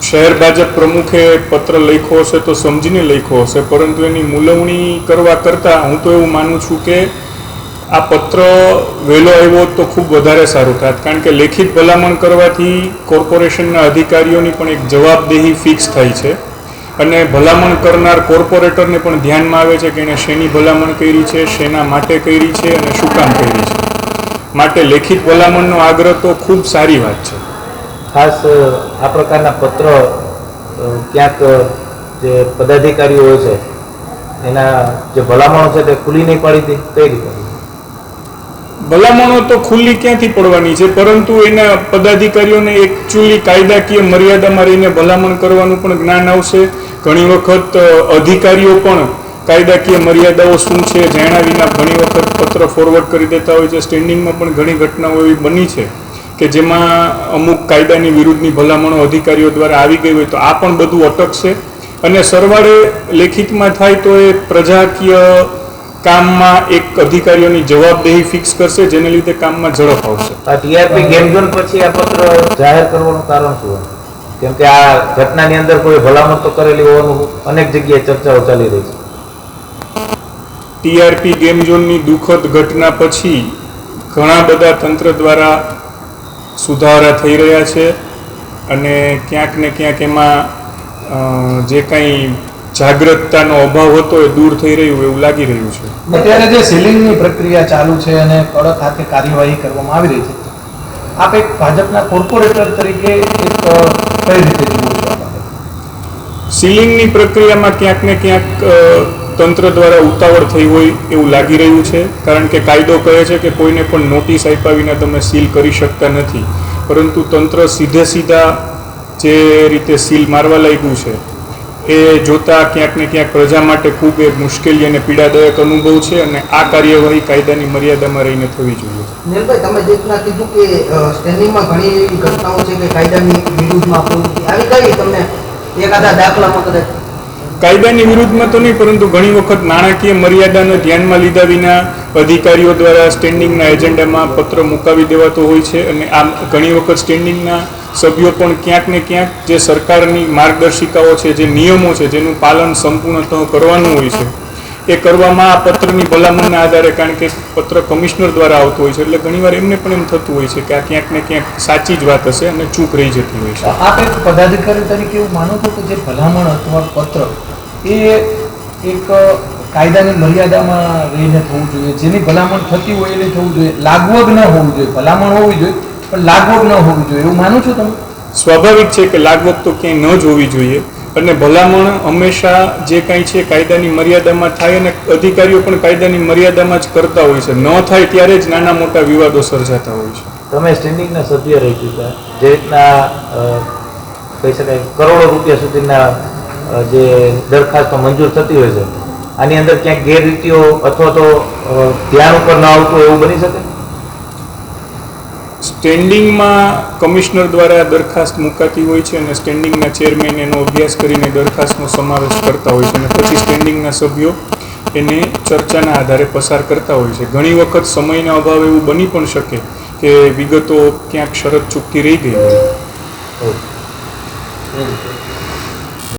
શહેર ભાજપ પ્રમુખે પત્ર લખ્યો હશે તો સમજીને લખ્યો હશે, પરંતુ એની મૂલવણી કરવા કરતાં હું તો એવું માનું છું કે આ પત્ર વહેલો આવ્યો તો ખૂબ વધારે સારું થાત, કારણ કે લેખિત ભલામણ કરવાથી કોર્પોરેશનના અધિકારીઓની પણ એક જવાબદેહી ફિક્સ થાય છે અને ભલામણ કરનાર કોર્પોરેટરને પણ ધ્યાનમાં આવે છે કે એણે શેની ભલામણ કરી છે, શેના માટે કરી છે અને શું કામ કરી છે. માટે લેખિત ભલામણનો આગ્રહ તો ખૂબ સારી વાત છે. ખાસ આ પ્રકારના પત્ર ક્યાંક જે પદાધિકારીઓ હોય છે એના જે ભલામણો છે તે ખુલ્લી નહીં પાડી દે, કઈ રીતે? ભલામણો તો ખુલ્લી ક્યાંથી પડવાની છે, પરંતુ એના પદાધિકારીઓને એકચ્યુઅલી કાયદાકીય મર્યાદામાં રહીને ભલામણ કરવાનું પણ જ્ઞાન આવશે. ઘણી વખત અધિકારીઓ પણ કાયદાકીય મર્યાદાઓ શું છે જાણ્યા વિના ઘણી વખત પત્ર ફોરવર્ડ કરી દેતા હોય છે. સ્ટેન્ડિંગમાં પણ ઘણી ઘટનાઓ એવી બની છે કે જેમાં અમુક કાયદાની વિરુદ્ધની ભલામણો અધિકારીઓ દ્વારા આવી ગઈ હોય, તો આ પણ બધું અટકશે અને સરવાળે લેખિતમાં થાય તો એ પ્રજાકીય કામમાં એક અધિકારીઓની જવાબદેહી ફિક્સ કરશે, જેને લીધે કામમાં ઝડપ આવશે. ટીઆરપી ગેમ ઝોન પછી આ પત્ર જાહેર કરવાનું કારણ શું? કેમ કે આ ઘટનાની અંદર કોઈ ભલામણ તો કરેલી હોવાનું અનેક જગ્યાએ ચર્ચાઓ ચાલી રહી છે. ટીઆરપી ગેમ ઝોનની દુઃખદ ઘટના પછી ઘણા બધા તંત્ર દ્વારા સુધારા થઈ રહ્યા છે અને ક્યાંક ને ક્યાંક એમાં જે કંઈ જાગૃતતાનો અભાવ હતો એ દૂર થઈ રહ્યું એવું લાગી રહ્યું છે. અત્યારે જે સીલિંગની પ્રક્રિયા ચાલુ છે અને કડક હાથે કાર્યવાહી કરવામાં આવી રહી છે, આપ એક ભાજપના કોર્પોરેટર તરીકે એક કઈ રીતે જુઓ છો? સીલિંગની પ્રક્રિયામાં ક્યાંક ને ક્યાંક તંત્ર દ્વારા ઉતાવળ થઈ હોય એવું લાગી રહ્યું છે, કારણ કે કાયદો કહે છે કે કોઈને પણ નોટિસ આપ્યા વિના તમે સીલ કરી શકતા નથી, પરંતુ તંત્ર સીધા જે રીતે સીલ મારવા લાગ્યું છે એ જોતા ક્યાંક ને ક્યાંક પ્રજા માટે ખૂબ એક મુશ્કેલી અને પીડાદાયક અનુભવ છે અને આ કાર્યવાહી કાયદાની મર્યાદામાં રહીને થવી જોઈએ. નીલભાઈ, તમે જે રીતના કીધું કે સ્ટેન્ડિંગમાં ઘણી એવી ઘટનાઓ છે કે કાયદાની વિરુદ્ધમાં પ્રવૃત્તિ આવી ગઈ, તમને એકાદા દાખલામાં કદાચ કાયદાની વિરુદ્ધમાં તો નહીં, પરંતુ ઘણી વખત નાણાકીય મર્યાદાને ધ્યાનમાં લીધા વિના અધિકારીઓ દ્વારા સ્ટેન્ડિંગના એજન્ડામાં પત્ર મુકાવી દેવાતો હોય છે અને આ ઘણી વખત સ્ટેન્ડિંગના સભ્યો પણ ક્યાંક ને ક્યાંક જે સરકારની માર્ગદર્શિકાઓ છે, જે નિયમો છે, જેનું પાલન સંપૂર્ણતઃ કરવાનું હોય છે એ કરવામાં આ પત્રની ભલામણના આધારે, કારણ કે પત્ર કમિશનર દ્વારા આવતો હોય છે એટલે ઘણીવાર એમને પણ એમ થતું હોય છે કે આ ક્યાંક ને ક્યાંક સાચી જ વાત હશે અને ચૂક રહી જતી હોય છે. આપ એક પદાધિકારી તરીકે એવું માનો છો કે જે ભલામણ અથવા પત્ર એ એક કાયદાની મર્યાદામાં રહીને થવું જોઈએ, જેની ભલામણ થતી હોય એને થવું જોઈએ, લાગવગ ન હોવું જોઈએ? ભલામણ હોવી જોઈએ પણ લાગવગ ન હોવી જોઈએ, એવું માનો છો તમે? સ્વાભાવિક છે કે લાગવગ તો ક્યાંય ન જ હોવી જોઈએ અને ભલામણ હંમેશા જે કાંઈ છે કાયદાની મર્યાદામાં થાય અને અધિકારીઓ પણ કાયદાની મર્યાદામાં જ કરતા હોય છે. ન થાય ત્યારે જ નાના મોટા વિવાદો સર્જાતા હોય છે. તમે સ્ટેન્ડિંગના સભ્ય રહી ચૂક્યા, જે રીતના કહી શકાય કરોડો રૂપિયા સુધીના જે દરખાસ્તો મંજૂર થતી હોય છે, આની અંદર ક્યાંક ગેરરીતિઓ અથવા તો ધ્યાન ઉપર ન આવતું એવું બની શકે? સ્ટેન્ડિંગમાં કમિશનર દ્વારા દરખાસ્ત મુકાતી હોય છે અને સ્ટેન્ડિંગના ચેરમેન એનો અભ્યાસ કરીને દરખાસ્તનો સમાવેશ કરતા હોય છે અને પછી સ્ટેન્ડિંગના સભ્યો એને ચર્ચાના આધારે પસાર કરતા હોય છે. ઘણી વખત સમયના અભાવે એવું બની પણ શકે કે વિગતો ક્યાંક શરત ચૂકતી રહી ગઈ હોય.